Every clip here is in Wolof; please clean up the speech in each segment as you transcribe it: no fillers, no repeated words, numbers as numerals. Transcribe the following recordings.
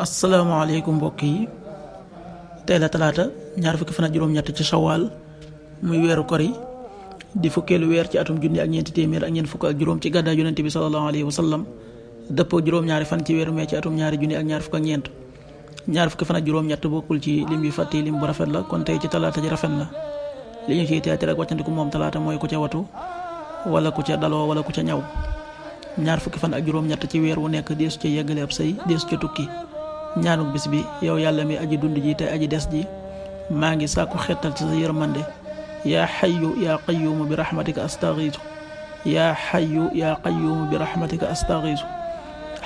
asalaamaaleykum mbokk yi tey la talaata ñaar fukki fan ak juróom-ñett ci shawaal muy weeru kori di fukkeelu weer ci atum junni ak ñeenti téeméer ak ñeent fukk ak juróom ci gàddaay yonente bi sallallahu alayhi wa sallam dëppoo juróom-ñaari fan ci weeru mee ci atum ñaari junni ak ñaar fukk ak ñeent ñaar fukki fan ak juróom-ñett bokkul ci lim yu fàtte lim bu rafet la kon tey ci talaata ji rafet na li ñu ciy teetere ak wàccandiku moom talaata mooy ku ca watu wala ku ca daloo wala ku ca ñaw ñaar fukki fan ak juróom-ñett ci weer wu nekk deesu ca yeggale ab sëy deesu ca tukki ñaanuk bis bi yow yàlla mi aji dund ji te aji des ji maa ngi sàkku xettal ci sa yërmande yaa xayyu yaa qayyuumu bi rahmatika astaghiisu yaa xayyu yaa qayyuumu bi rahmatika astaghiisu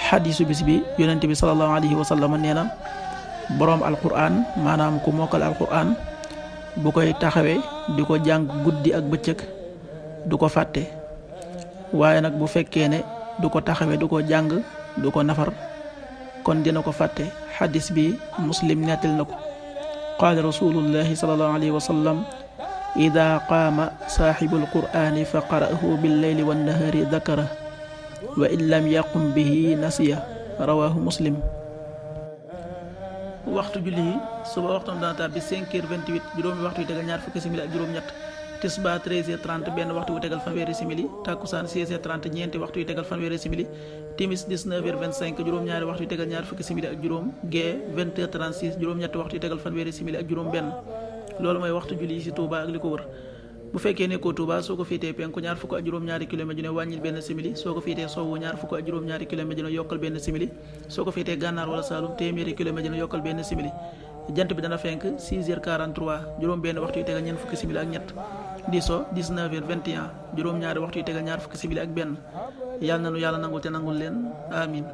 xadiisu bis bi yonente bi sallallahu alayhi wa sallam nee na boroom alquran maanaam ku mokkal alquran bu koy taxawee di ko jàng guddi ak bëccëg du ko fàtte waaye nag bu fekkee ne du ko taxawee du ko jàng du ko nafar kon dina ko fàtte xadis bi muslim nettal na ko qaala rasulullahi sallallahu alayhi wa sallam ida qaama saaxibu alqur'ani fa qara'ahu billeyli wannahaari dakara wa in lam yaqum bihi nasiya rawahu muslim. waxtu julli yi suba waxtam dana tàbbi 5h28 juróomi waxtu yu tegal ñaar fukki simili ak juróom-ñett tisba 13h30 benn waxtu wu tegal fanweeri simili takkusaan 16h30 ñeenti waxtu yu tegal fanweeri simili timis 19h25 juróom-ñaari waxtu yu tegal ñaar fukki simili ak juróom gee 20h36 juróom-ñetti waxtu yu tegal fanweeri simili ak juróom benn loolu mooy waxtu julli yi ci Touba ak li ko wër bu fekkee nekkoo Touba soo ko féetee penku ñaar fukk ak juróom-ñaari kilomètre ju ne wàññil benn simili soo ko féetee sowwu ñaar fukk ak juróom-ñaari kilomètre ju ne yokkal benn simili soo ko féetee gànnaar wala Saalum téeméeri kilomètre ju ne yokkal benn simili jant bi dana fenk 6h43 juróom benn waxtu yu tegal ñeent fukki simili ak ñett di so 19h21 juróom-ñaari waxtu yu tegal ñaar fukki simili ak benn yàlla nanu yàlla nangul te nangul leen amin